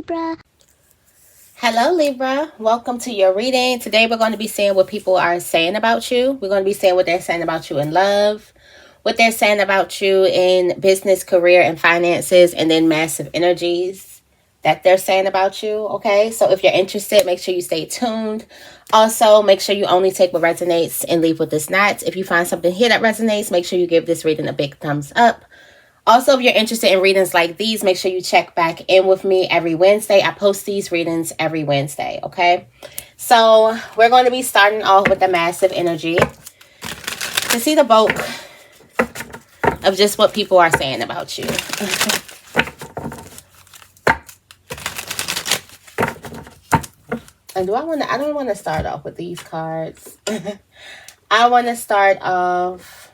Libra. Hello Libra, welcome to your reading. Today we're going to be seeing what people are saying about you. We're going to be seeing what they're saying about you in love, what they're saying about you in business, career, and finances, and then massive energies that they're saying about you. Okay, so if you're interested, make sure you stay tuned. Also, make sure you only take what resonates and leave what does not. If you find something here that resonates, make sure you give this reading a big thumbs up. Also, if you're interested in readings like these, make sure you check back in with me every Wednesday. I post these readings every Wednesday, okay? So we're going to be starting off with the massive energy to see the bulk of just what people are saying about you. And I don't want to start off with these cards. I want to start off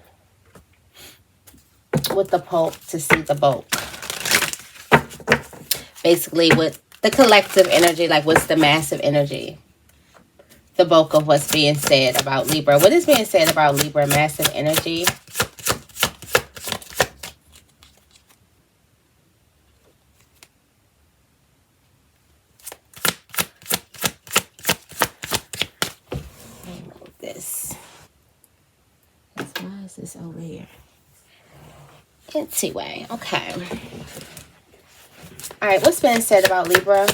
with the Pope to see the bulk. Basically with the collective energy, like what's the massive energy? The bulk of what's being said about Libra. What is being said about Libra? Massive energy. This. Why is this over here? Anyway, okay. All right, what's being said about Libra?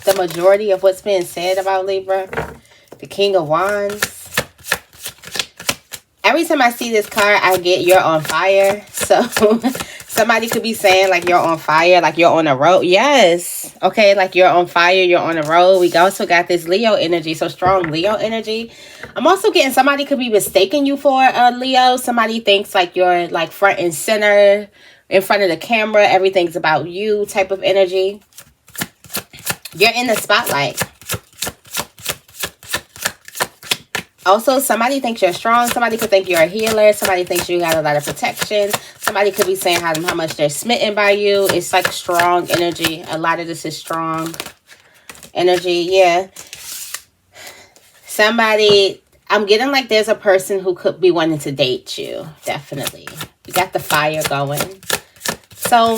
The majority of what's being said about Libra. The King of Wands. Every time I see this card, I get you're on fire. So somebody could be saying like you're on fire, like you're on a road. Yes. Okay, like you're on fire, you're on a road. We also got this Leo energy, so strong Leo energy. I'm also getting somebody could be mistaking you for a Leo. Somebody thinks like you're like front and center in front of the camera. Everything's about you type of energy. You're in the spotlight. Also, somebody thinks you're strong. Somebody could think you're a healer. Somebody thinks you got a lot of protection. Somebody could be saying how much they're smitten by you. It's like strong energy. A lot of this is strong energy. Yeah. Somebody, I'm getting like there's a person who could be wanting to date you. Definitely. You got the fire going. So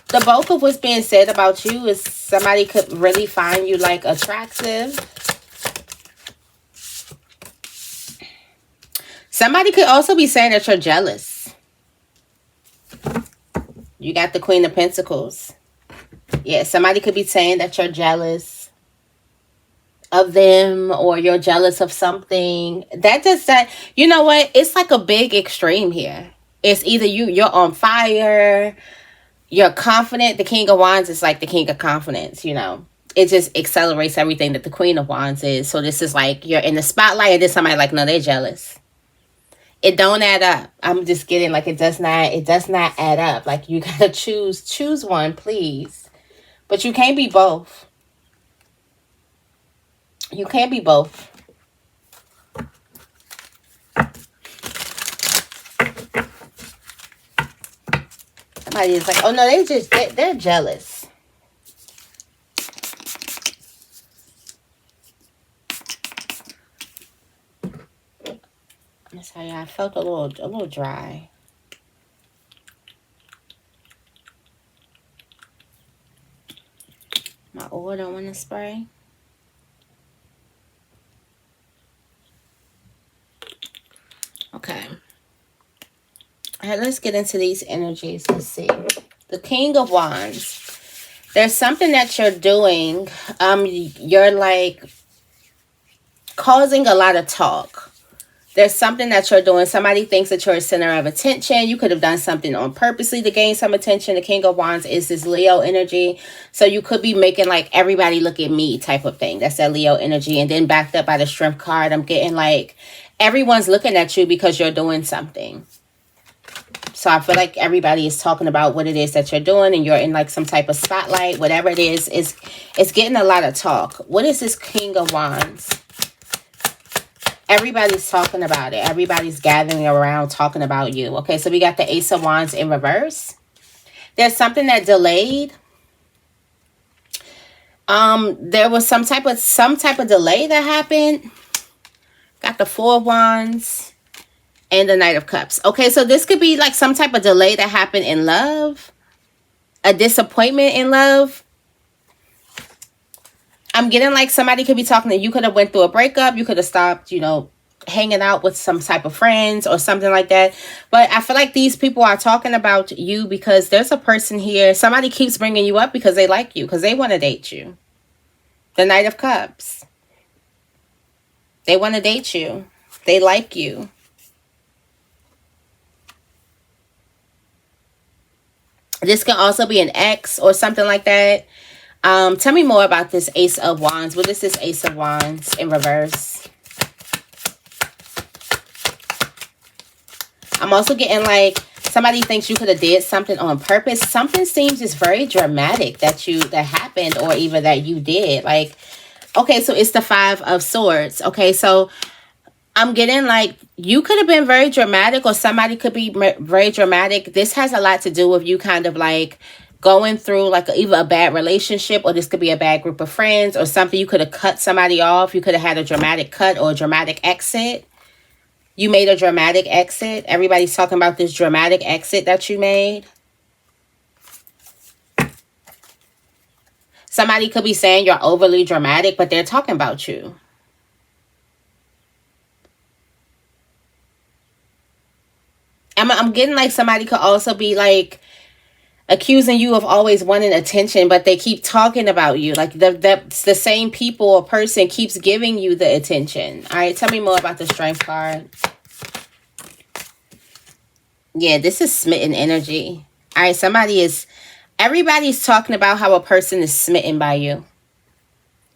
the bulk of what's being said about you is somebody could really find you like attractive. Somebody could also be saying that you're jealous. You got the Queen of Pentacles. Yeah, somebody could be saying that you're jealous of them or you're jealous of something. That just that, you know what? It's like a big extreme here. It's either you're on fire, you're confident. The King of Wands is like the King of Confidence, you know. It just accelerates everything that the Queen of Wands is. So this is like you're in the spotlight and then somebody like, no, they're jealous. It don't add up. I'm just getting like it does not add up. Like you gotta choose one, please. But you can't be both. You can't be both. Somebody is like, oh no, they're jealous. I'm sorry, I felt a little dry. My oil don't want to spray. Okay. All right, let's get into these energies. Let's see. The King of Wands. There's something that you're doing. You're like causing a lot of talk. There's something that you're doing. Somebody thinks that you're a center of attention. You could have done something on purposely to gain some attention. The King of Wands is this Leo energy. So you could be making like everybody look at me type of thing. That's that Leo energy. And then backed up by the Strength card, I'm getting like everyone's looking at you because you're doing something. So I feel like everybody is talking about what it is that you're doing and you're in like some type of spotlight. Whatever it is, it's getting a lot of talk. What is this King of Wands? Everybody's talking about it. Everybody's gathering around talking about you. Okay, so we got the Ace of Wands in reverse. There's something that delayed. There was some type of delay that happened. Got the Four of Wands and the Knight of Cups. Okay, so this could be like some type of delay that happened in love. a disappointment in love. I'm getting like somebody could be talking to you. Could have went through a breakup. You could have stopped, you know, hanging out with some type of friends or something like that. But I feel like these people are talking about you because there's a person here. Somebody keeps bringing you up because they like you, because they want to date you. The Knight of Cups. They want to date you. They like you. This can also be an ex or something like that. Tell me more about this Ace of Wands. What is this Ace of Wands in reverse? I'm also getting like somebody thinks you could have did something on purpose. Something seems just very dramatic that happened, or even that you did. Like, okay, so it's the Five of Swords. Okay, so I'm getting like you could have been very dramatic, or somebody could be very dramatic. This has a lot to do with you kind of like going through like either a bad relationship, or this could be a bad group of friends or something. You could have cut somebody off. You could have had a dramatic cut or a dramatic exit. You made a dramatic exit. Everybody's talking about this dramatic exit that you made. Somebody could be saying you're overly dramatic, but they're talking about you. I'm getting like somebody could also be like accusing you of always wanting attention, but they keep talking about you. Like that's the same people or person keeps giving you the attention. All right, tell me more about the Strength card. Yeah, this is smitten energy. All right, everybody's talking about how a person is smitten by you.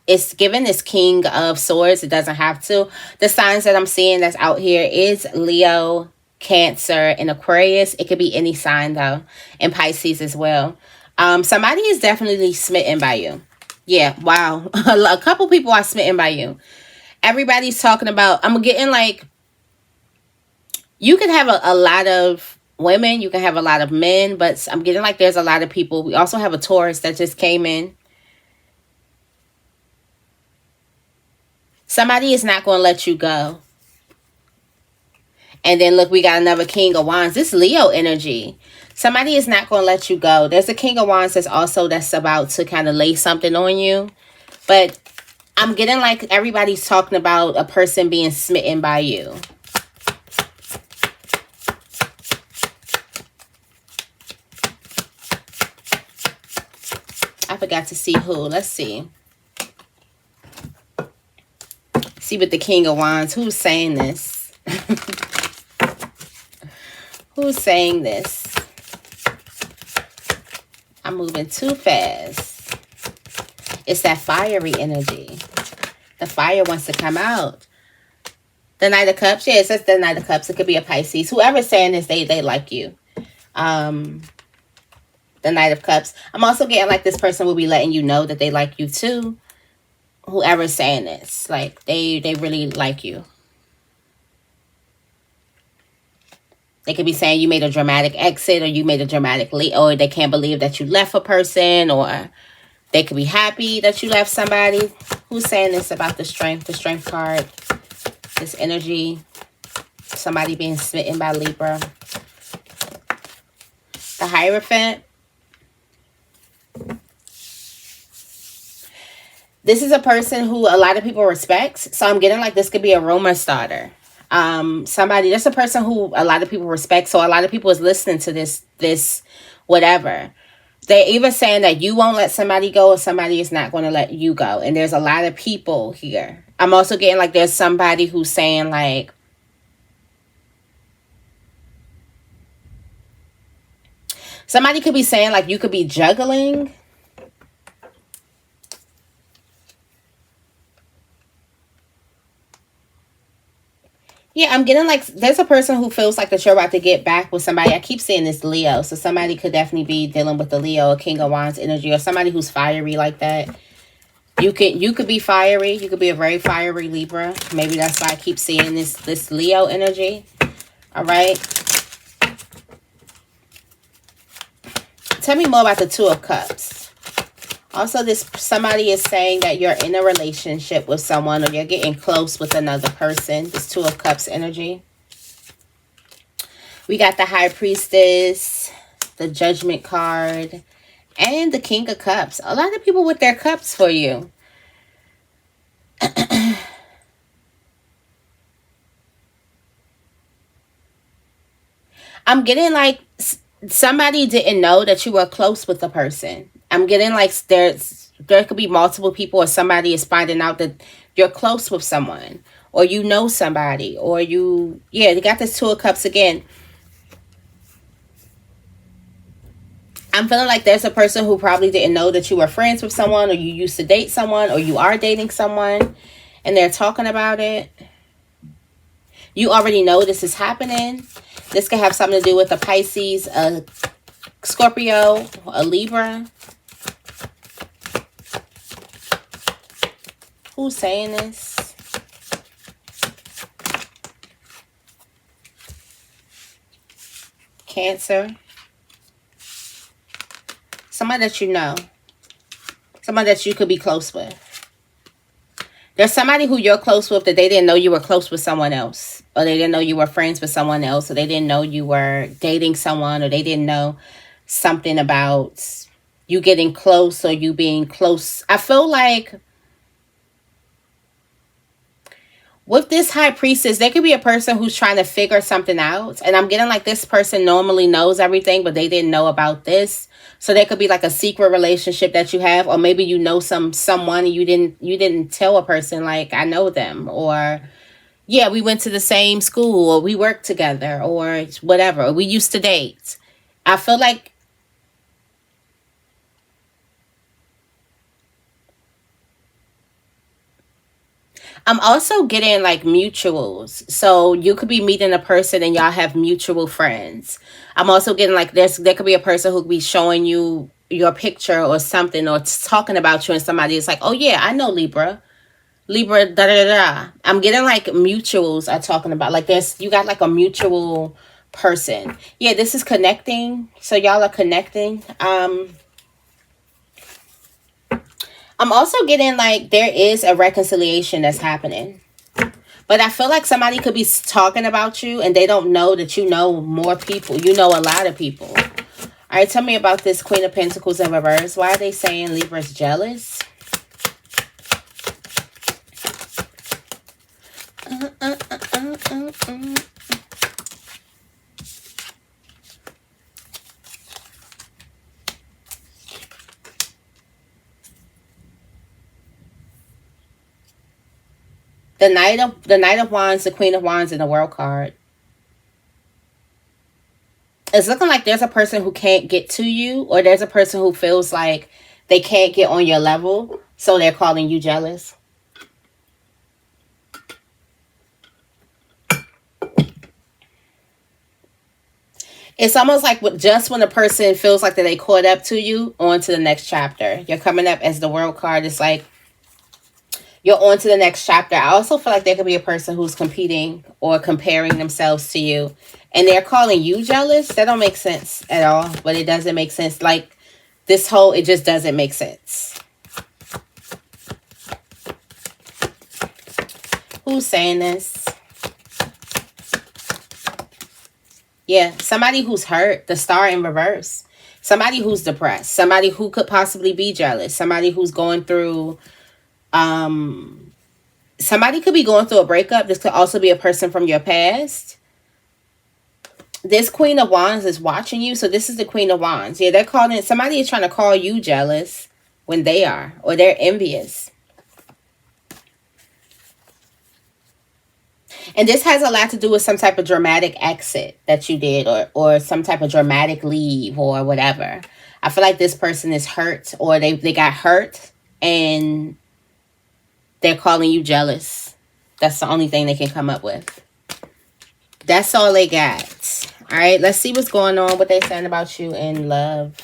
It's given this King of Swords. It doesn't have to. The signs that I'm seeing that's out here is Leo, Cancer, and Aquarius. It could be any sign though, and Pisces as well. Somebody is definitely smitten by you. Yeah, wow. A couple people are smitten by you. Everybody's talking about, I'm getting like, you could have a lot of women, you can have a lot of men, but I'm getting like there's a lot of people. We also have a Taurus that just came in. Somebody is not going to let you go. And then look, we got another King of Wands. This Leo energy. Somebody is not going to let you go. There's a King of Wands that's about to kind of lay something on you. But I'm getting like everybody's talking about a person being smitten by you. I forgot to see who. Let's see. See with the King of Wands. Who's saying this? Who's saying this? I'm moving too fast. It's that fiery energy. The fire wants to come out. The Knight of Cups. Yeah, it says the Knight of Cups. It could be a Pisces. Whoever's saying this, they like you. The Knight of Cups. I'm also getting like this person will be letting you know that they like you too. Whoever's saying this, like they really like you. They could be saying you made a dramatic exit, or you made a dramatic leave, or they can't believe that you left a person, or they could be happy that you left somebody. Who's saying this about the Strength card? This energy. Somebody being smitten by Libra. The Hierophant. This is a person who a lot of people respect. So I'm getting like this could be a rumor starter. There's a person who a lot of people respect. So a lot of people is listening to this whatever. They're either saying that you won't let somebody go, or somebody is not going to let you go. And there's a lot of people here. I'm also getting like there's somebody who's saying like, somebody could be saying like you could be juggling. Yeah, I'm getting like there's a person who feels like that you're about to get back with somebody. I keep saying this Leo. So somebody could definitely be dealing with the Leo, King of Wands energy, or somebody who's fiery like that. You could be fiery. You could be a very fiery Libra. Maybe that's why I keep seeing this Leo energy. All right. Tell me more about the Two of Cups. Also, somebody is saying that you're in a relationship with someone, or you're getting close with another person. This Two of Cups energy. We got the High Priestess, the Judgment card, And the King of Cups. A lot of people with their cups for you. I'm getting like somebody didn't know that you were close with the person. I'm getting like there could be multiple people, or somebody is finding out that you're close with someone, or you know somebody, or you got this Two of Cups again. I'm feeling like there's a person who probably didn't know that you were friends with someone, or you used to date someone, or you are dating someone, and they're talking about it. You already know this is happening. This could have something to do with a Pisces, a Scorpio, a Libra. Who's saying this? Cancer. Somebody that you know. Somebody that you could be close with. There's somebody who you're close with that they didn't know you were close with someone else. Or they didn't know you were friends with someone else. Or they didn't know you were dating someone. Or they didn't know something about you getting close or you being close. I feel like with this High Priestess, there could be a person who's trying to figure something out. And I'm getting like this person normally knows everything, but they didn't know about this. So there could be like a secret relationship that you have, or maybe you know someone and you didn't tell a person like, I know them, or yeah, we went to the same school, or we worked together, or whatever, or we used to date. I feel like I'm also getting like mutuals. So you could be meeting a person and y'all have mutual friends. I'm also getting like there could be a person who could be showing you your picture or something, or talking about you, and somebody is like, oh yeah, I know Libra. Libra, da da da. I'm getting like mutuals are talking about. Like you got like a mutual person. Yeah, this is connecting. So y'all are connecting. I'm also getting like there is a reconciliation that's happening. But I feel like somebody could be talking about you and they don't know that you know more people. You know a lot of people. All right, tell me about this Queen of Pentacles in reverse. Why are they saying Libra's jealous? The Knight of Wands, the Queen of Wands, and the World card. It's looking like there's a person who can't get to you, or there's a person who feels like they can't get on your level, so they're calling you jealous. It's almost like just when a person feels like that they caught up to you, on to the next chapter. You're coming up as the World card. It's like you're on to the next chapter. I also feel like there could be a person who's competing or comparing themselves to you, and they're calling you jealous. That don't make sense at all, but it doesn't make sense. Like it just doesn't make sense. Who's saying this? Yeah, somebody who's hurt, the Star in reverse. Somebody who's depressed. Somebody who could possibly be jealous. Somebody who's going through, somebody could be going through a breakup. This could also be a person from your past. This Queen of Wands is watching you. So this is the Queen of Wands. Yeah, somebody is trying to call you jealous when they are, or they're envious. And this has a lot to do with some type of dramatic exit that you did, or some type of dramatic leave or whatever. I feel like this person is hurt, or they got hurt and they're calling you jealous. That's the only thing they can come up with. That's all they got. All right, let's see what's going on, what they're saying about you in love.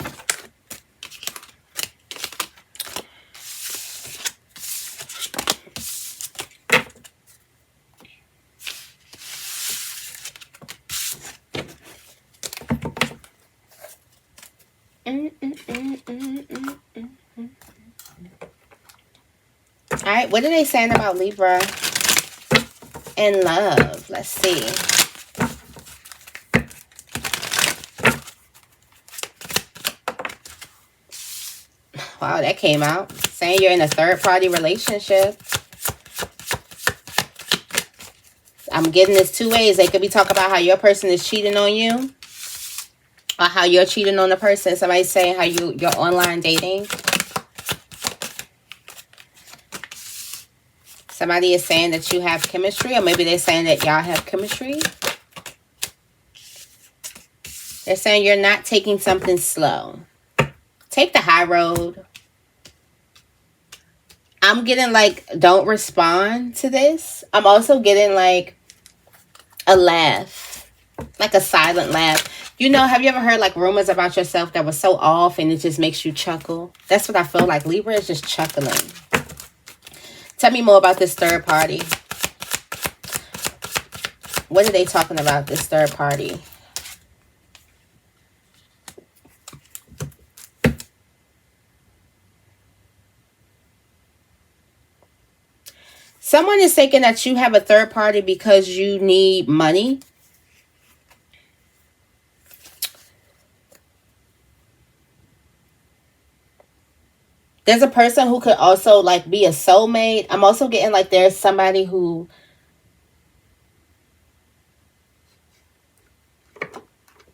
All right, what are they saying about Libra in love? Let's see. Wow, that came out. Saying you're in a third-party relationship. I'm getting this two ways. They could be talking about how your person is cheating on you, or how you're cheating on the person. Somebody's saying how you're online dating. Somebody is saying that you have chemistry, or maybe they're saying that y'all have chemistry. They're saying you're not taking something slow. Take the high road. I'm getting like, don't respond to this. I'm also getting like a laugh, like a silent laugh. You know, have you ever heard like rumors about yourself that was so off and it just makes you chuckle? That's what I feel like. Libra is just chuckling. Tell me more about this third party. What are they talking about, this third party? Someone is thinking that you have a third party because you need money. There's a person who could also like be a soulmate. I'm also getting like there's somebody who...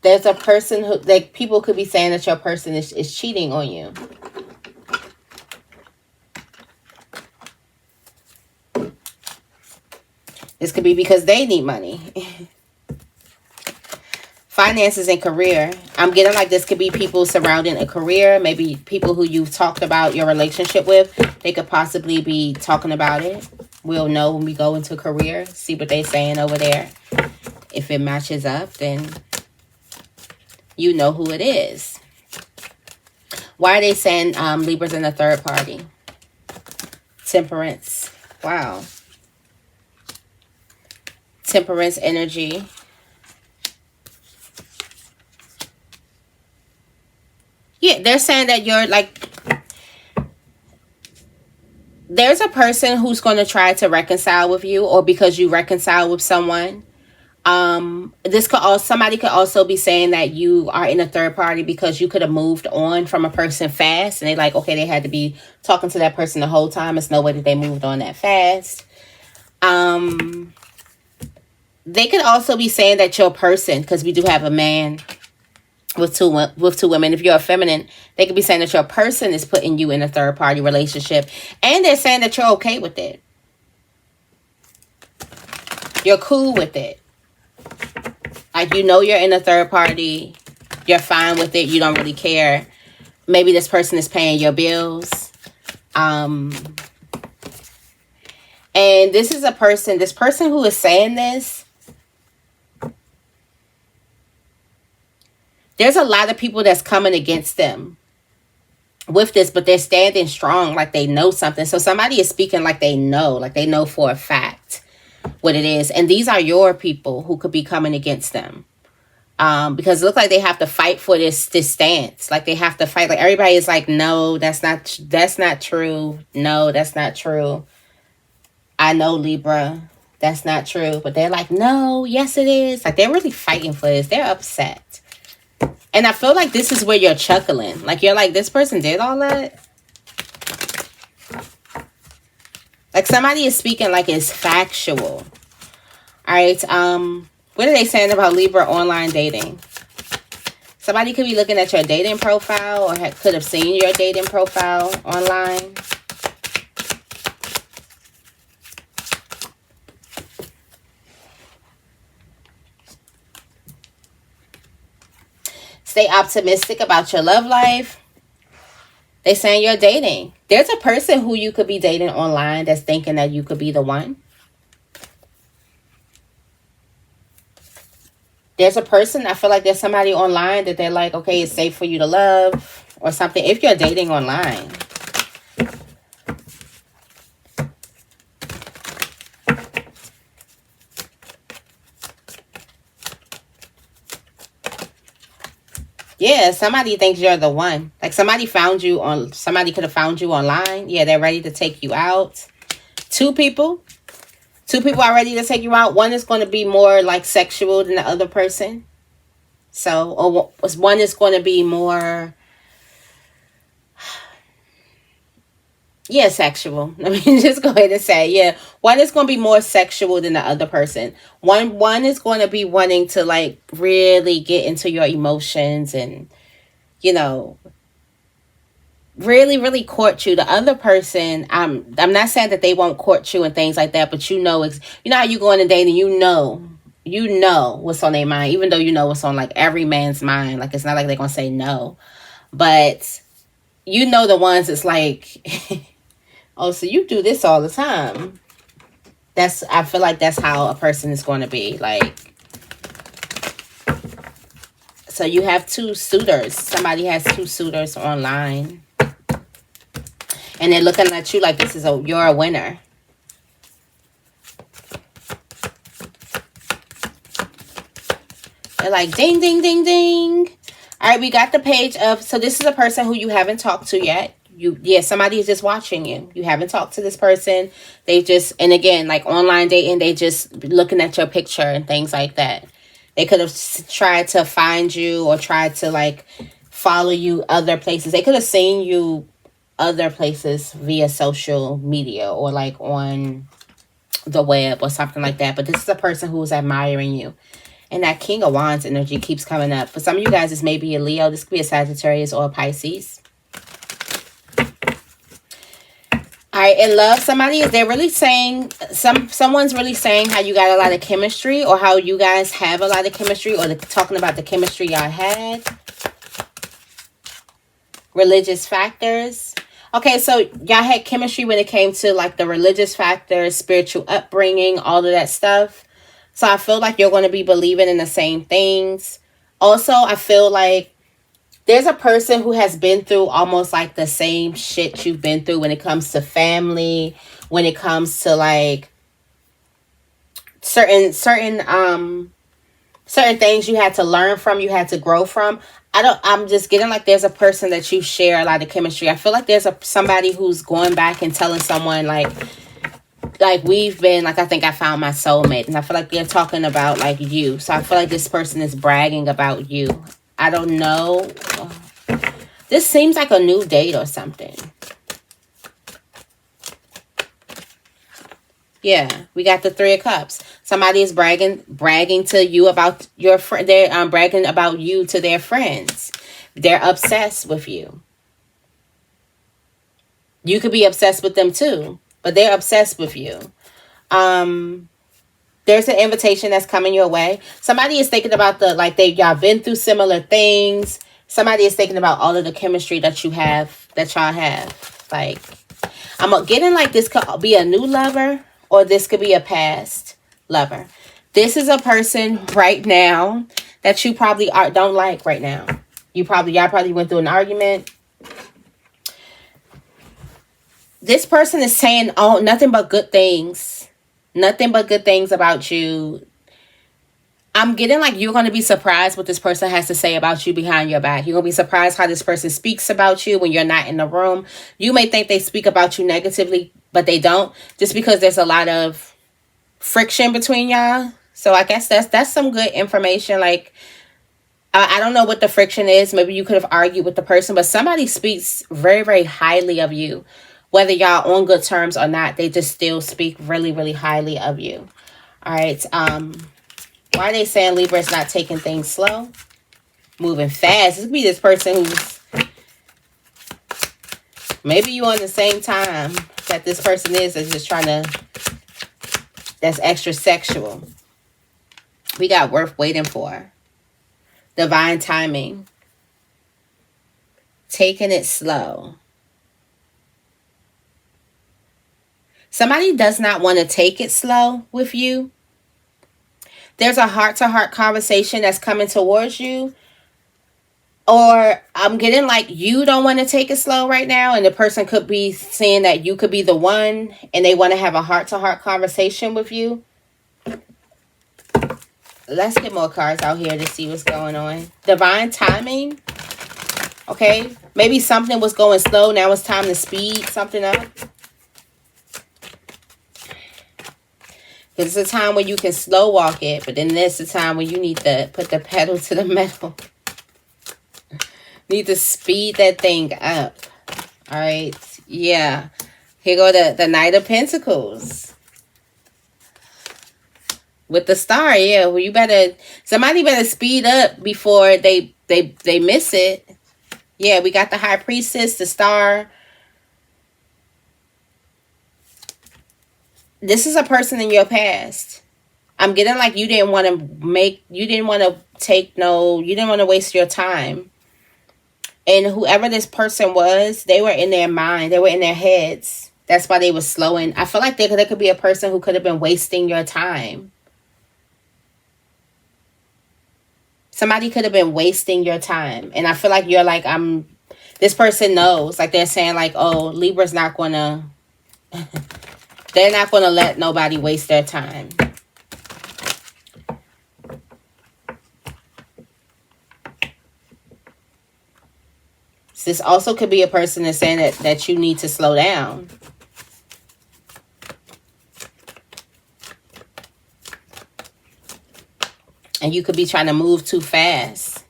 There's a person who, like, people could be saying that your person is cheating on you. This could be because they need money. Finances and career. I'm getting like this could be people surrounding a career. Maybe people who you've talked about your relationship with. They could possibly be talking about it. We'll know when we go into career. See what they're saying over there. If it matches up, then you know who it is. Why are they saying Libra's in a third party? Temperance. Wow. Temperance energy. Yeah, they're saying that you're like... There's a person who's going to try to reconcile with you, or because you reconcile with someone. This could also, somebody could also be saying that you are in a third party because you could have moved on from a person fast, and they like, okay, they had to be talking to that person the whole time. It's no way that they moved on that fast. They could also be saying that your person, because we do have a man with two women. If you're a feminine, they could be saying that your person is putting you in a third party relationship, and they're saying that you're okay with it. You're cool with it. Like, you know, you're in a third party. You're fine with it. You don't really care. Maybe this person is paying your bills. And this is a person, this person who is saying this, there's a lot of people that's coming against them with this, but they're standing strong like they know something. So somebody is speaking like they know for a fact what it is. And these are your people who could be coming against them. Because it looks like they have to fight for this stance. Like they have to fight. Like everybody is like, no, that's not true. No, that's not true. I know, Libra, that's not true. But they're like, no, yes, it is. Like they're really fighting for this. They're upset. And I feel like this is where you're chuckling. Like you're like, this person did all that. Like somebody is speaking like it's factual. All right. What are they saying about Libra online dating? Somebody could be looking at your dating profile, or could have seen your dating profile online. Stay optimistic about your love life. They're saying you're dating. There's a person who you could be dating online that's thinking that you could be the one. There's a person, I feel like there's somebody online that they're like, okay, it's safe for you to love or something. If you're dating online. Yeah, somebody thinks you're the one. Like somebody could have found you online. Yeah, they're ready to take you out. Two people are ready to take you out. One is going to be more like sexual than the other person. So, or one is going to be more, Yeah, sexual. I mean, just go ahead and say, yeah. One is going to be more sexual than the other person. One is going to be wanting to like really get into your emotions and, you know, really, really court you. The other person, I'm not saying that they won't court you and things like that, but you know how you go on a date and you know what's on their mind, even though you know what's on like every man's mind. Like it's not like they're gonna say no, but you know the ones that's like, oh, so you do this all the time. I feel like that's how a person is going to be like. So you have two suitors. Somebody has two suitors online, and they're looking at you like you're a winner. They're like, ding, ding, ding, ding. All right, we got the page of, so this is a person who you haven't talked to yet. Somebody is just watching you. You haven't talked to this person. They just, and again, like online dating, they just looking at your picture and things like that. They could have tried to find you or tried to like follow you other places. They could have seen you other places via social media or like on the web or something like that. But this is a person who is admiring you. And that King of Wands energy keeps coming up. For some of you guys, this may be a Leo. This could be a Sagittarius or a Pisces. All right, in love, they're really saying, someone's really saying how you got a lot of chemistry or how you guys have a lot of chemistry or talking about the chemistry y'all had. Religious factors. Okay, so y'all had chemistry when it came to like the religious factors, spiritual upbringing, all of that stuff. So I feel like you're going to be believing in the same things. Also, I feel like there's a person who has been through almost like the same shit you've been through when it comes to family, when it comes to like certain things you had to learn from, you had to grow from. I'm just getting like there's a person that you share a lot of chemistry. I feel like there's somebody who's going back and telling someone like we've been like, I think I found my soulmate, and I feel like they're talking about like you. So I feel like this person is bragging about you. I don't know. This seems like a new date or something. Yeah, we got the Three of Cups. Somebody is bragging to you about your friend. They're bragging about you to their friends. They're obsessed with you. You could be obsessed with them too, but they're obsessed with you. There's an invitation that's coming your way. Somebody is thinking about y'all been through similar things. Somebody is thinking about all of the chemistry that y'all have. Like, I'm getting like this could be a new lover or this could be a past lover. This is a person right now that you probably don't like right now. Y'all probably went through an argument. This person is saying nothing but good things. Nothing but good things about you. I'm getting like you're going to be surprised what this person has to say about you behind your back. You're going to be surprised how this person speaks about you when you're not in the room. You may think they speak about you negatively, but they don't. Just because there's a lot of friction between y'all. So I guess that's some good information. Like, I don't know what the friction is. Maybe you could have argued with the person, but somebody speaks very, very highly of you. Whether y'all on good terms or not, they just still speak really, really highly of you. All right. Why are they saying Libra is not taking things slow? Moving fast. This could be this person who's... Maybe you on the same time that this person is that's just trying to... That's extra sexual. We got worth waiting for. Divine timing. Taking it slow. Somebody does not want to take it slow with you. There's a heart-to-heart conversation that's coming towards you. Or I'm getting like you don't want to take it slow right now. And the person could be saying that you could be the one. And they want to have a heart-to-heart conversation with you. Let's get more cards out here to see what's going on. Divine timing. Okay. Maybe something was going slow. Now it's time to speed something up. Because it's a time when you can slow walk it. But then there's a time when you need to put the pedal to the metal. Need to speed that thing up. All right. Yeah. Here go the Knight of Pentacles. With the Star, yeah. Well, somebody better speed up before they miss it. Yeah, we got the High Priestess, the Star. This is a person in your past. I'm getting like you didn't want to waste your time. And whoever this person was, they were in their mind. They were in their heads. That's why they were slowing. I feel like there could be a person who could have been wasting your time. Somebody could have been wasting your time. And I feel like you're like, this person knows. Like they're saying like, oh, Libra's not going to, they're not going to let nobody waste their time. This also could be a person that's saying that you need to slow down. And you could be trying to move too fast.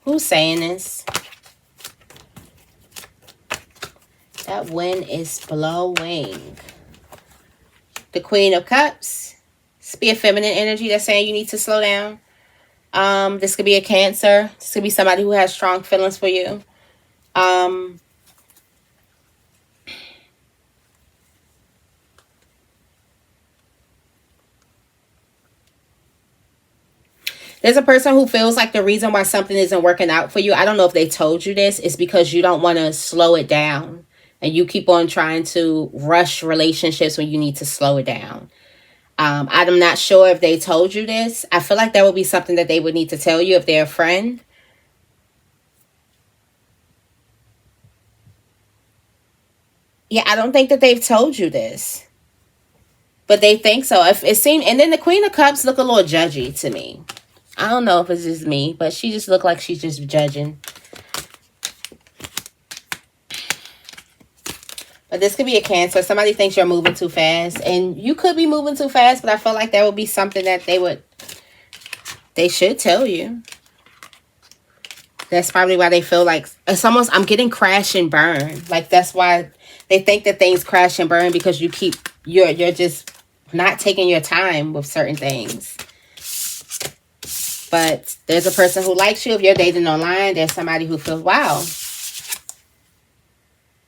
Who's saying this? That wind is blowing. The Queen of Cups. This could be a feminine energy that's saying you need to slow down. This could be a Cancer. This could be somebody who has strong feelings for you. There's a person who feels like the reason why something isn't working out for you, I don't know if they told you this, is because you don't want to slow it down. And you keep on trying to rush relationships when you need to slow it down. I'm not sure if they told you this. I feel like that would be something that they would need to tell you if they're a friend. Yeah, I don't think that they've told you this. But they think so. If it seemed, and then the Queen of Cups look a little judgy to me. I don't know if it's just me, but she just looked like she's just judging. But this could be a Cancer. Somebody thinks you're moving too fast. And you could be moving too fast, but I feel like that would be something that they should tell you. That's probably why they feel like it's almost, I'm getting crash and burn. Like that's why they think that things crash and burn, because you're just not taking your time with certain things. But there's a person who likes you. If you're dating online, there's somebody who feels, wow,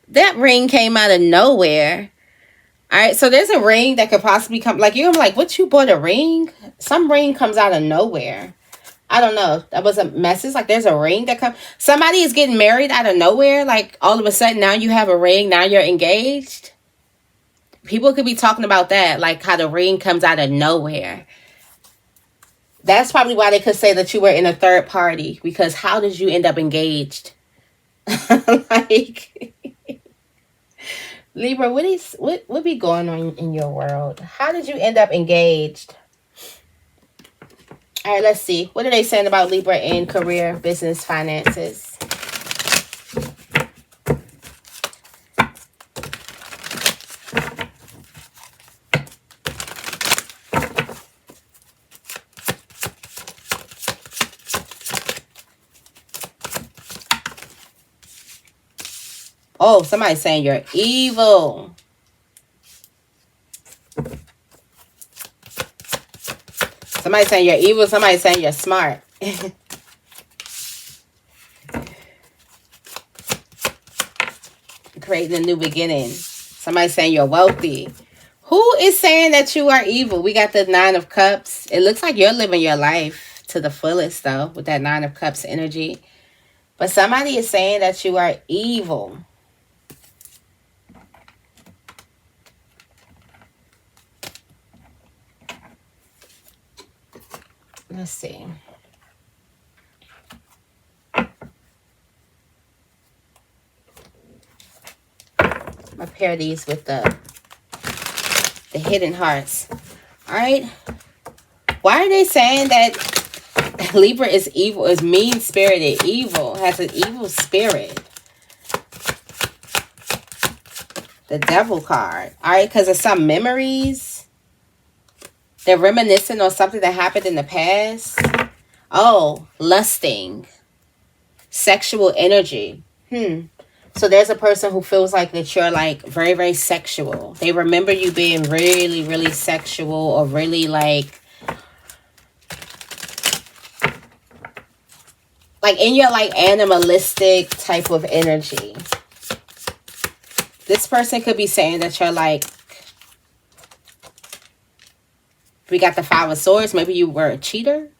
that ring came out of nowhere. All right, so there's a ring that could possibly come, like you're like, what, you bought a ring? Some ring comes out of nowhere. I don't know. That was a message. Like there's a ring that comes. Somebody is getting married out of nowhere. Like all of a sudden now you have a ring. Now you're engaged. People could be talking about that. Like how the ring comes out of nowhere. That's probably why they could say that you were in a third party. Because how did you end up engaged? Like, Libra, what be going on in your world? How did you end up engaged? All right, let's see. What are they saying about Libra in career, business, finances? Oh, somebody's saying you're evil. Somebody's saying you're evil. Somebody's saying you're smart. Creating a new beginning. Somebody's saying you're wealthy. Who is saying that you are evil? We got the Nine of Cups. It looks like you're living your life to the fullest, though, with that Nine of Cups energy. But somebody is saying that you are evil. Let's see. I'll pair these with the hidden hearts. All right. Why are they saying that Libra is evil, is mean-spirited, evil, has an evil spirit? The Devil card. All right, because of some memories. They're reminiscing on something that happened in the past. Oh, lusting. Sexual energy. So there's a person who feels like that you're like very, very sexual. They remember you being really, really sexual, or really like in your like animalistic type of energy. This person could be saying that you're like, we got the Five of Swords. Maybe you were a cheater.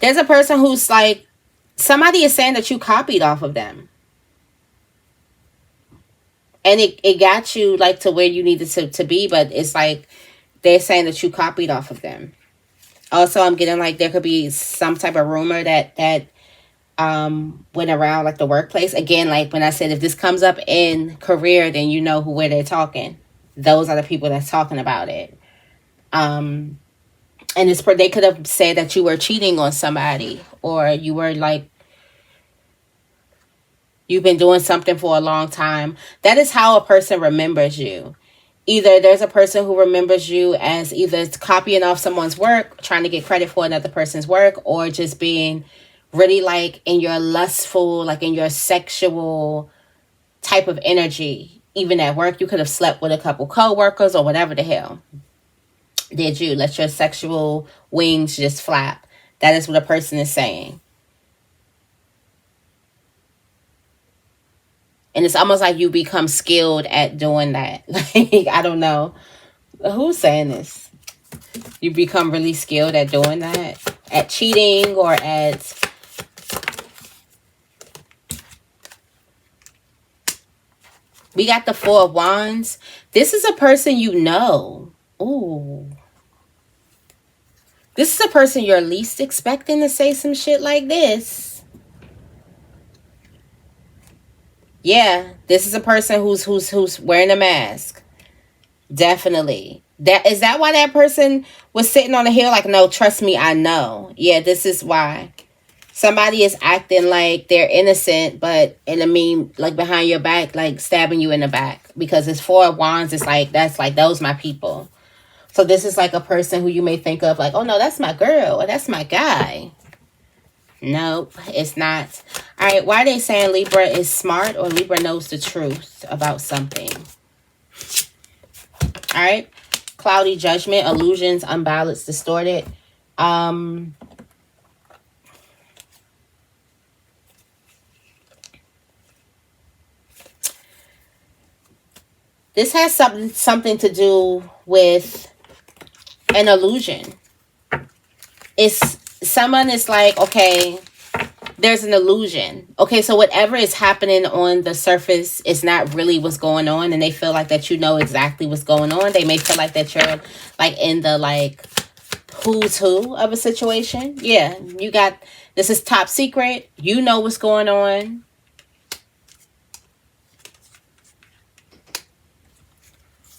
There's a person who's like, somebody is saying that you copied off of them. And it got you like to where you needed to be, but it's like they're saying that you copied off of them. Also, I'm getting like there could be some type of rumor that went around like the workplace. Again, like when I said, if this comes up in career, then you know where they're talking. Those are the people that's talking about it. And they could have said that you were cheating on somebody, or you were like, you've been doing something for a long time. That is how a person remembers you. Either there's a person who remembers you as either copying off someone's work, trying to get credit for another person's work, or just being really like in your lustful, like in your sexual type of energy. Even at work, you could have slept with a couple co-workers or whatever the hell. Did you let your sexual wings just flap? That is what a person is saying. And it's almost like you become skilled at doing that. Like, I don't know. Who's saying this? You become really skilled at doing that? At cheating, or at... We got the Four of Wands. This is a person you know. Ooh. This is a person you're least expecting to say some shit like this. Yeah, this is a person who's wearing a mask. Definitely. Is that why that person was sitting on the hill? Like, no, trust me, I know. Yeah, this is why. Somebody is acting like they're innocent, but like behind your back, like stabbing you in the back. Because it's Four of Wands. It's like, that's like, those my people. So this is like a person who you may think of like, oh no, that's my girl, or that's my guy. Nope, it's not. All right, why are they saying Libra is smart, or Libra knows the truth about something? All right, cloudy judgment, illusions, unbalanced, distorted. This has something to do with an illusion. It's someone is like, okay, there's an illusion. Okay, so whatever is happening on the surface is not really what's going on, and they feel like that you know exactly what's going on. They may feel like that you're like in the like who's who of a situation. Yeah, you got, this is top secret. You know what's going on.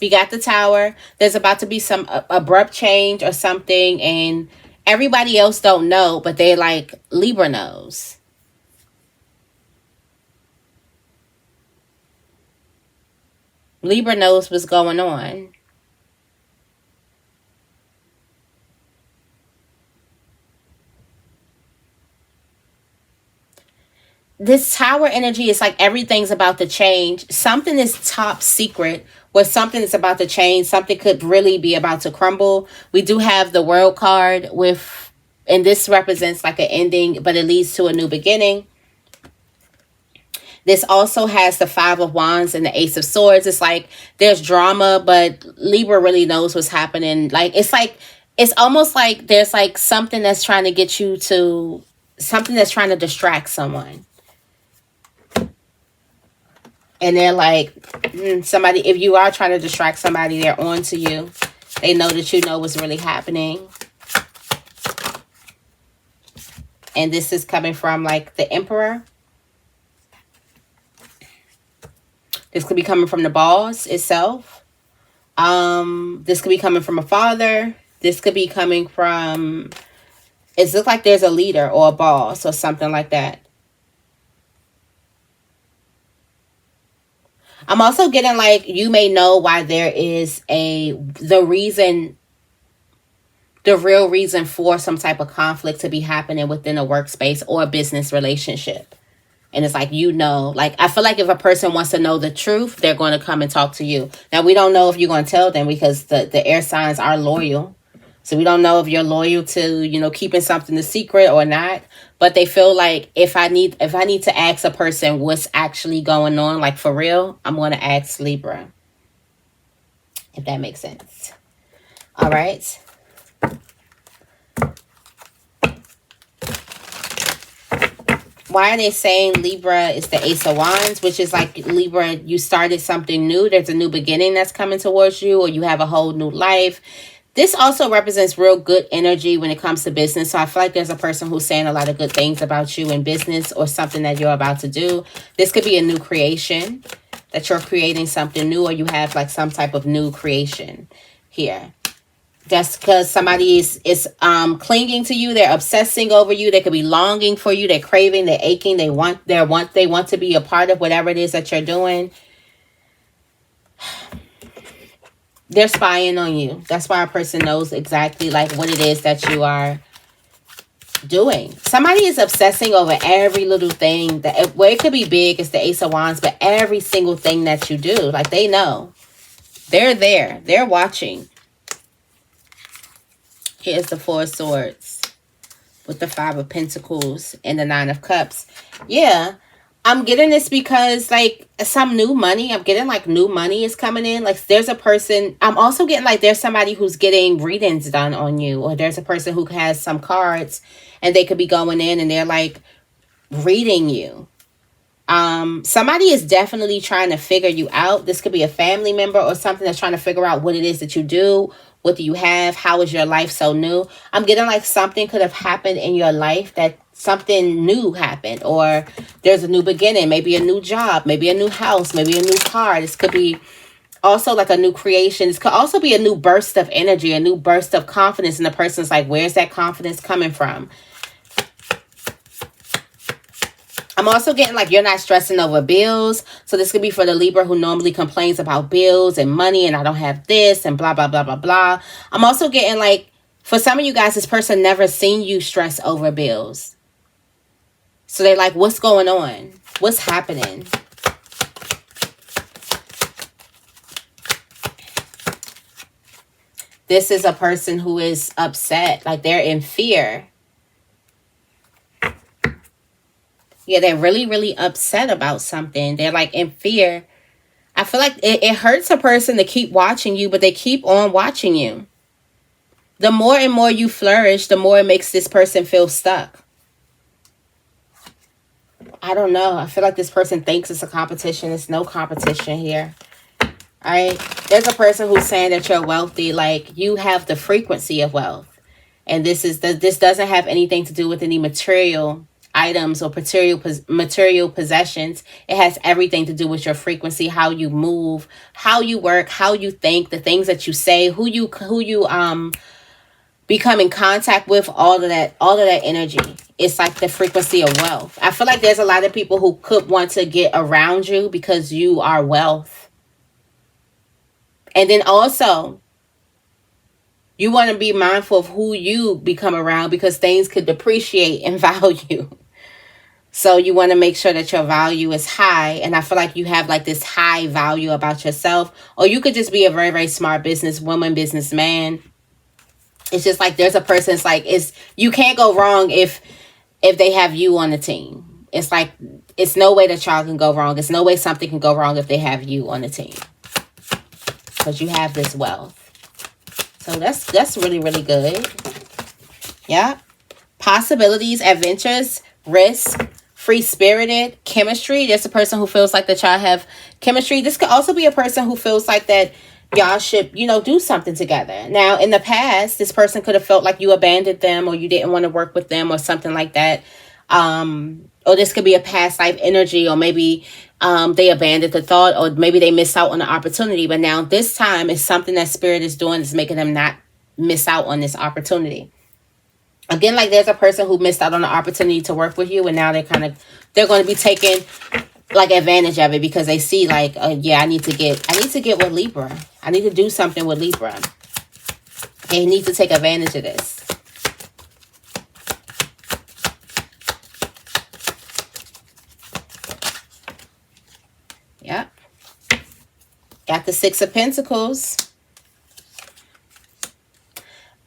We got the Tower. There's about to be some abrupt change or something, and everybody else don't know, but they like, Libra knows. Libra knows what's going on. This Tower energy is like everything's about to change. Something is top secret, where something is about to change. Something could really be about to crumble. We do have the World card with, and this represents like an ending, but it leads to a new beginning. This also has the Five of Wands and the Ace of Swords. It's like there's drama, but Libra really knows what's happening. Like, it's almost like there's like something that's trying to get you to, something that's trying to distract someone. And they're like, somebody, if you are trying to distract somebody, they're on to you. They know that you know what's really happening. And this is coming from like the Emperor. This could be coming from the boss itself. This could be coming from a father. This could be coming from, it looks like there's a leader or a boss or something like that. I'm also getting like, you may know why there is the reason the real reason for some type of conflict to be happening within a workspace or a business relationship. And it's like, like, I feel like if a person wants to know the truth, they're going to come and talk to you. Now, we don't know if you're going to tell them, because the air signs are loyal. So we don't know if you're loyal to, keeping something a secret or not. But they feel like if I need to ask a person what's actually going on, like for real, I'm going to ask Libra. If that makes sense. All right. Why are they saying Libra is the Ace of Wands, which is like, Libra, you started something new. There's a new beginning that's coming towards you, or you have a whole new life. This also represents real good energy when it comes to business. So I feel like there's a person who's saying a lot of good things about you in business, or something that you're about to do. This could be a new creation, that you're creating something new, or you have like some type of new creation here. That's because somebody is clinging to you. They're obsessing over you. They could be longing for you. They're craving. They're aching. They want to be a part of whatever it is that you're doing. They're spying on you. That's why a person knows exactly like what it is that you are doing. Somebody is obsessing over every little thing that, where it could be big, it's the Ace of Wands, but every single thing that you do, like they know. They're there. They're watching. Here's the Four of Swords with the Five of Pentacles and the Nine of Cups. Yeah, I'm getting this because like some new money. I'm getting like new money is coming in. Like there's a person. I'm also getting like there's somebody who's getting readings done on you. Or there's a person who has some cards and they could be going in and they're like reading you. Somebody is definitely trying to figure you out. This could be a family member or something that's trying to figure out what it is that you do. What do you have? How is your life so new? I'm getting like something could have happened in your life, that something new happened, or there's a new beginning, maybe a new job, maybe a new house, maybe a new car. This could be also like a new creation. This could also be a new burst of energy, a new burst of confidence. And the person's like, where's that confidence coming from? I'm also getting like you're not stressing over bills. So this could be for the Libra who normally complains about bills and money and I don't have this and blah, blah, blah, blah, blah. I'm also getting like, for some of you guys, this person never seen you stress over bills. So they're like, what's going on? What's happening? This is a person who is upset. Like they're in fear. Yeah, they're really, really upset about something. They're like in fear. I feel like it hurts a person to keep watching you, but they keep on watching you. The more and more you flourish, the more it makes this person feel stuck. I don't know. I feel like this person thinks it's a competition. It's no competition here. All right. There's a person who's saying that you're wealthy. Like you have the frequency of wealth. And this doesn't have anything to do with any material items or material possessions. It has everything to do with your frequency, how you move, how you work, how you think, the things that you say, who you become in contact with, all of that energy. It's like the frequency of wealth. I feel like there's a lot of people who could want to get around you because you are wealth. And then also, you want to be mindful of who you become around because things could depreciate in value. So you want to make sure that your value is high. And I feel like you have like this high value about yourself. Or you could just be a very, very smart businesswoman, businessman. It's just like there's a person, it's like, you can't go wrong if they have you on the team. It's like, it's no way that y'all can go wrong. There's no way something can go wrong if they have you on the team. Because you have this wealth. So that's really, really good. Yeah. Possibilities, adventures, risk, free-spirited, chemistry. There's a person who feels like that y'all have chemistry. This could also be a person who feels like that y'all should, do something together. Now, in the past, this person could have felt like you abandoned them or you didn't want to work with them or something like that. Or this could be a past life energy, or maybe they abandoned the thought, or maybe they missed out on the opportunity. But now this time is something that Spirit is doing is making them not miss out on this opportunity. Again, like there's a person who missed out on the opportunity to work with you, and now they're going to be taking like advantage of it because they see like, yeah, I need to get with Libra. I need to do something with Libra. They need to take advantage of this. Yep. Got the Six of Pentacles.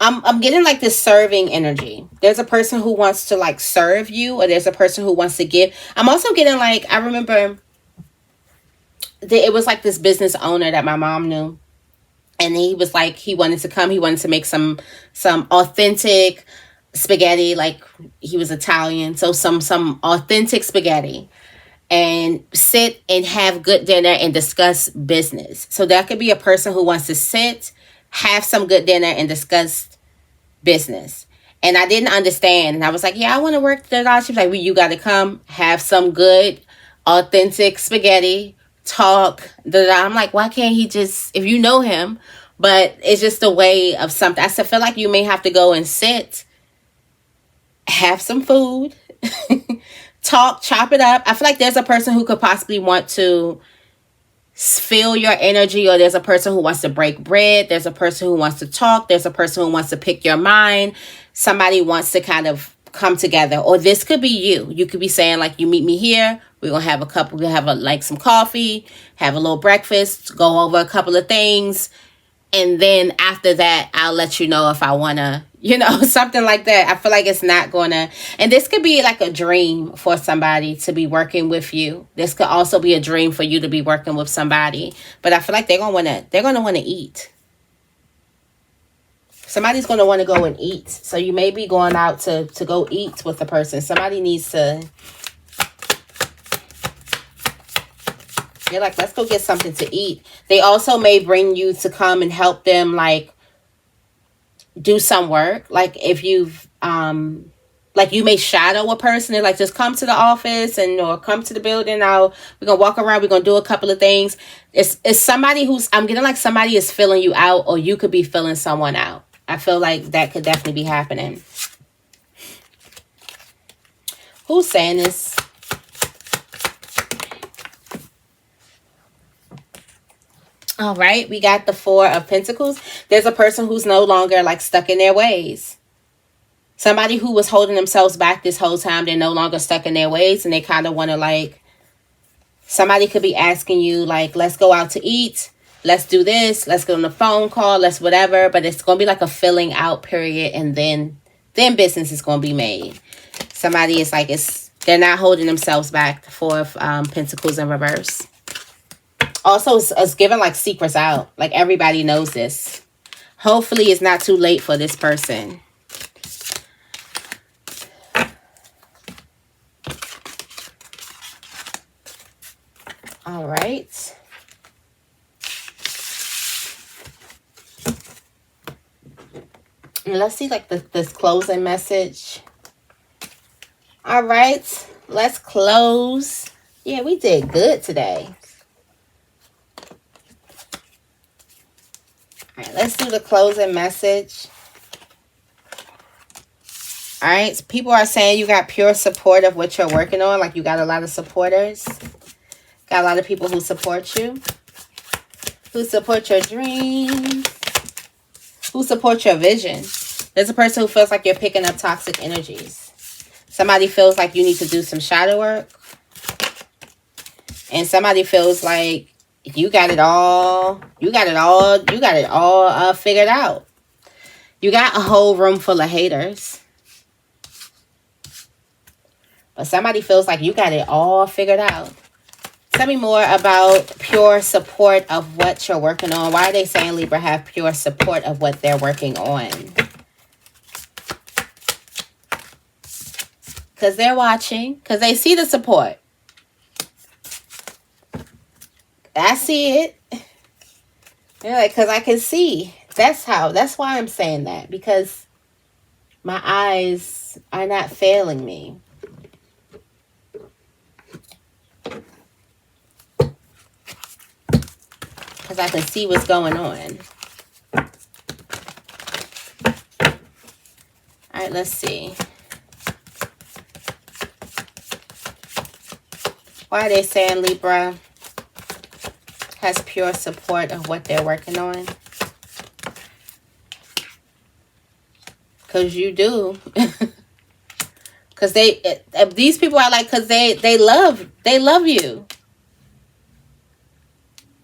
I'm getting like this serving energy. There's a person who wants to like serve you, or there's a person who wants to give. I'm also getting like, I remember it was like this business owner that my mom knew. And he was like, he wanted to come. He wanted to make some authentic spaghetti. Like, he was Italian. So some authentic spaghetti. And sit and have good dinner and discuss business. So that could be a person who wants to sit, have some good dinner and discuss business. And I didn't understand. And I was like, yeah, I want to work there. She was like, well, you got to come have some good, authentic spaghetti, talk. I'm like, why can't he just, if you know him, but it's just a way of something. I said, feel like you may have to go and sit, have some food, talk, chop it up. I feel like there's a person who could possibly want to feel your energy, or there's a person who wants to break bread. There's a person who wants to talk. There's a person who wants to pick your mind. Somebody wants to kind of come together, or this could be you. You could be saying like, you meet me here. We're going to have we're going to have like some coffee, have a little breakfast, go over a couple of things. And then after that, I'll let you know if I want to, something like that. I feel like it's not going to, and this could be like a dream for somebody to be working with you. This could also be a dream for you to be working with somebody. But I feel like they're going to want to eat. Somebody's going to want to go and eat. So you may be going out to go eat with the person. Somebody needs to, you're like, let's go get something to eat. They also may bring you to come and help them, like, do some work. Like, if you've, like, you may shadow a person and, like, just come to the office or come to the building. Now, we're going to walk around. We're going to do a couple of things. It's somebody who's, I'm getting like somebody is filling you out, or you could be filling someone out. I feel like that could definitely be happening. Who's saying this? All right, we got the Four of Pentacles. There's a person who's no longer like stuck in their ways. Somebody who was holding themselves back this whole time, they're no longer stuck in their ways, and they kind of want to, like, somebody could be asking you, like, let's go out to eat. Let's do this. Let's get on a phone call. Let's whatever. But it's going to be like a filling out period, and then business is going to be made. Somebody is like, they're not holding themselves back. The Four of Pentacles in reverse. Also, it's giving like secrets out. Like, everybody knows this. Hopefully, it's not too late for this person. All right. And let's see like this closing message. All right. Let's close. Yeah, we did good today. All right, let's do the closing message. All right, so people are saying you got pure support of what you're working on. Like, you got a lot of supporters. Got a lot of people who support you. Who support your dreams. Who support your vision. There's a person who feels like you're picking up toxic energies. Somebody feels like you need to do some shadow work. And somebody feels like you got it all. You got it all figured out. You got a whole room full of haters. But somebody feels like you got it all figured out. Tell me more about pure support of what you're working on. Why are they saying Libra have pure support of what they're working on? Because they're watching. Because they see the support. I see it. They're like, because I can see. That's why I'm saying that. Because my eyes are not failing me. Because I can see what's going on. All right, let's see. Why are they saying Libra has pure support of what they're working on? Because you do. Because these people are like, because they love you.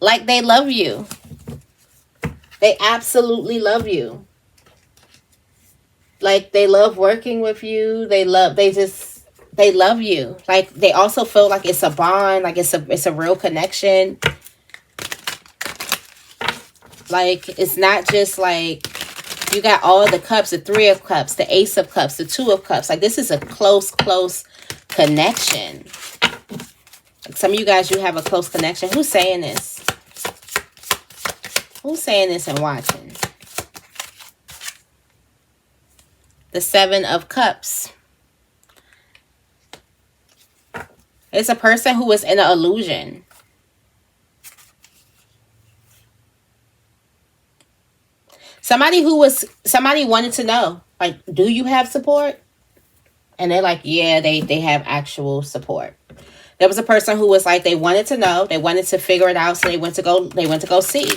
Like, they love you. They absolutely love you. Like, they love working with you. They love you. Like, they also feel like it's a bond. Like, it's a real connection. Like, it's not just like, you got all the cups, the 3 of cups, the Ace of cups, the 2 of cups. Like, this is a close connection. Like, some of you guys, you have a close connection. Who's saying this? Who's saying this and watching? The 7 of cups. It's a person who is in an illusion. Somebody wanted to know, like, do you have support? And they're like, yeah, they have actual support. There was a person who was like, they wanted to know, they wanted to figure it out, so they went to go see.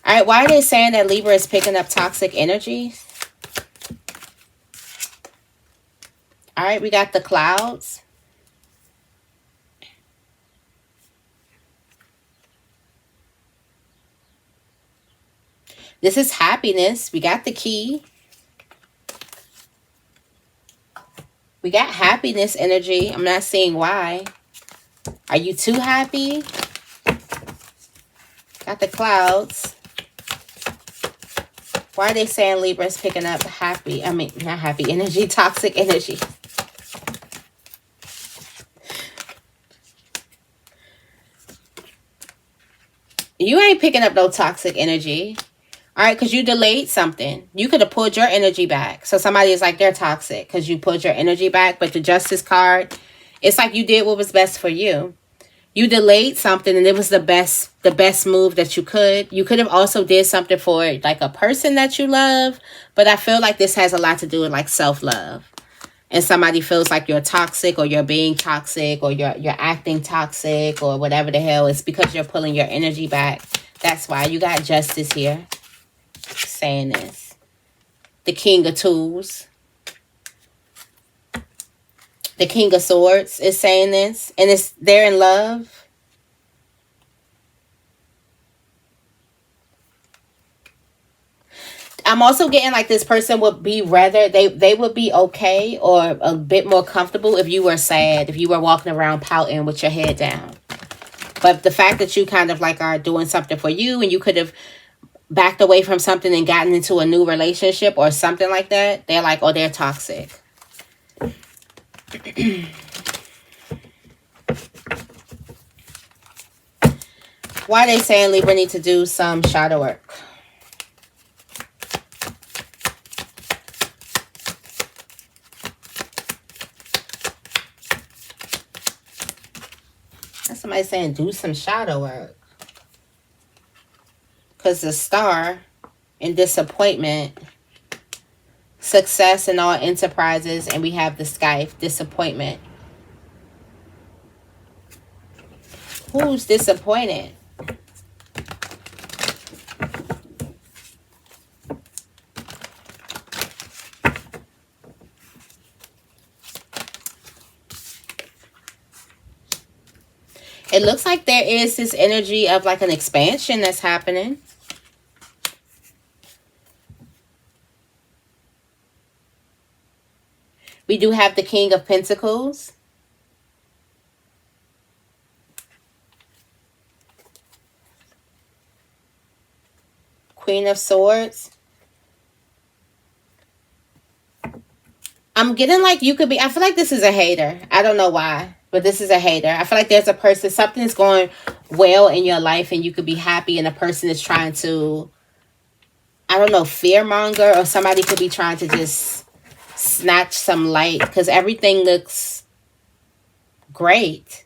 All right, why are they saying that Libra is picking up toxic energy? All right, we got the clouds. This is happiness. We got the key. We got happiness energy. I'm not seeing why. Are you too happy? Got the clouds. Why are they saying Libra is picking up not happy energy, toxic energy? You ain't picking up no toxic energy. All right, because you delayed something. You could have pulled your energy back. So somebody is like, they're toxic because you pulled your energy back. But the Justice card, it's like you did what was best for you. You delayed something and it was the best move that you could. You could have also did something for like a person that you love. But I feel like this has a lot to do with like self-love. And somebody feels like you're toxic or you're being toxic or you're acting toxic or whatever the hell. It's because you're pulling your energy back. That's why you got Justice here saying this. The King of Tools. The King of Swords is saying this. And they're in love. I'm also getting like this person would be they would be okay or a bit more comfortable if you were sad, if you were walking around pouting with your head down. But the fact that you kind of like are doing something for you and you could have backed away from something and gotten into a new relationship or something like that, they're like, oh, they're toxic. Why are they saying Libra need to do some shadow work? That's somebody saying do some shadow work. Because the Star in disappointment, success in all enterprises, and we have the Sky, disappointment. Who's disappointed? It looks like there is this energy of like an expansion that's happening. We do have the King of Pentacles. Queen of Swords. I'm getting like you could be, I feel like this is a hater. I don't know why, but this is a hater. I feel like there's a person, something is going well in your life and you could be happy and a person is trying to, I don't know, fearmonger, or somebody could be trying to just snatch some light because everything looks great.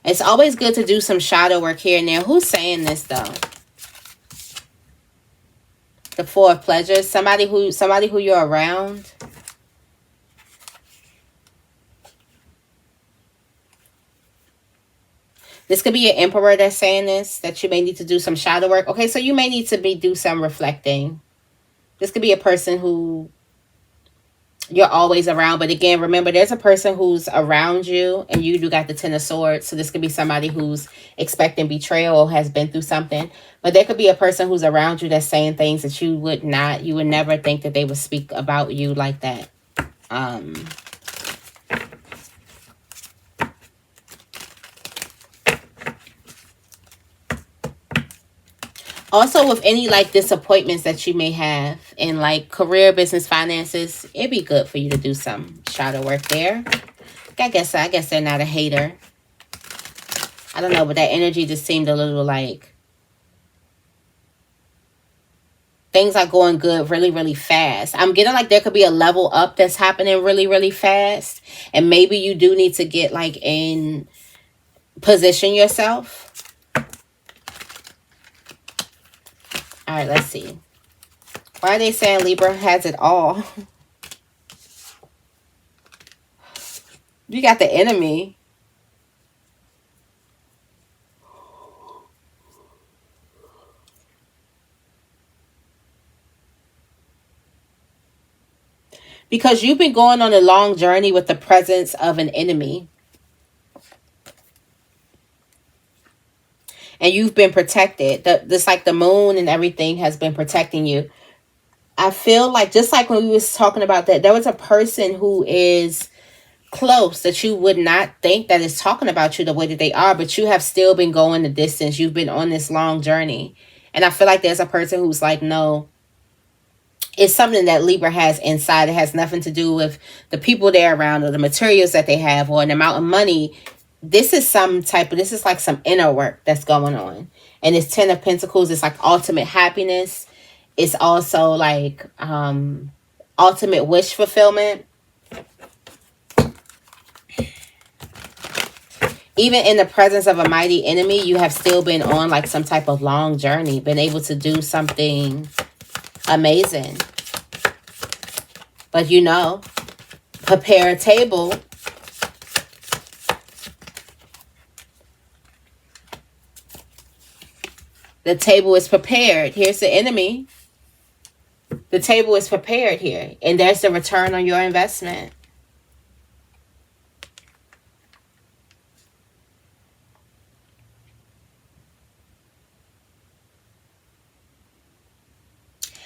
It's always good to do some shadow work here and there. Who's saying this though? The Four of Pleasures. Somebody who you're around. This could be an emperor that's saying this, that you may need to do some shadow work. Okay, so you may need to do some reflecting. This could be a person who you're always around. But again, remember, there's a person who's around you and you do got the Ten of Swords. So this could be somebody who's expecting betrayal or has been through something. But there could be a person who's around you that's saying things that you would never think that they would speak about you like that. Also, with any like disappointments that you may have in like career, business, finances, it'd be good for you to do some shadow work there. I guess they're not a hater. I don't know, but that energy just seemed a little like things are going good really, really fast. I'm getting like there could be a level up that's happening really, really fast. And maybe you do need to get like in position yourself. All right, let's see. Why are they saying Libra has it all? You got the enemy. Because you've been going on a long journey with the presence of an enemy. And you've been protected. This like the moon and everything has been protecting you. I feel like just like when we was talking about that, there was a person who is close that you would not think that is talking about you the way that they are, but you have still been going the distance. You've been on this long journey. And I feel like there's a person who's like, no, it's something that Libra has inside. It has nothing to do with the people they're around or the materials that they have or an amount of money. This is like some inner work that's going on. And it's 10 of Pentacles. It's like ultimate happiness. It's also like ultimate wish fulfillment. Even in the presence of a mighty enemy, you have still been on like some type of long journey, been able to do something amazing. But you know, prepare a table. The table is prepared. Here's the enemy. The table is prepared here. And there's the return on your investment.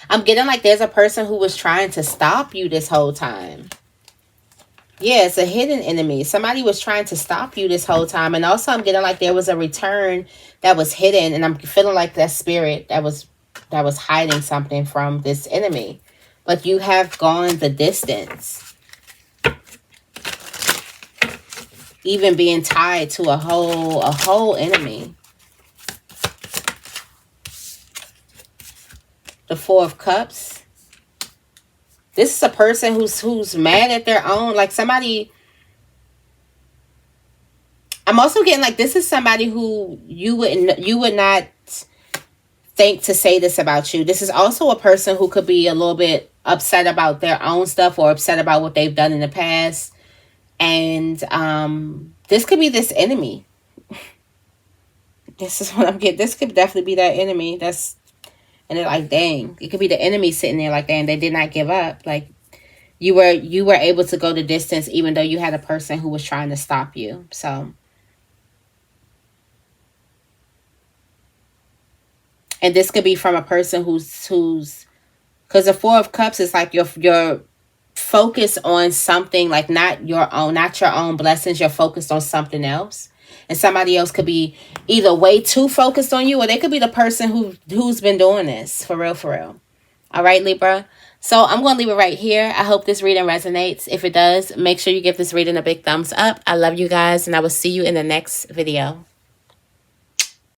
I'm getting like there's a person who was trying to stop you this whole time. Yeah, it's a hidden enemy. Somebody was trying to stop you this whole time. And also I'm getting like there was a return that was hidden. And I'm feeling like that spirit that was hiding something from this enemy. But you have gone the distance. Even being tied to a whole enemy. The Four of Cups. This is a person who's mad at their own. Like somebody. I'm also getting like this is somebody who you would not think to say this about you. This is also a person who could be a little bit upset about their own stuff or upset about what they've done in the past. And this could be this enemy. This is what I'm getting. This could definitely be that enemy. And they're like, dang, it could be the enemy sitting there like, dang, they did not give up. Like you were able to go the distance even though you had a person who was trying to stop you. So, and this could be from a person who's, because the Four of Cups is like your focus on something like not your own blessings. You're focused on something else. And somebody else could be either way too focused on you, or they could be the person who's been doing this for real, for real. All right, Libra. So I'm going to leave it right here. I hope this reading resonates. If it does, make sure you give this reading a big thumbs up. I love you guys, and I will see you in the next video.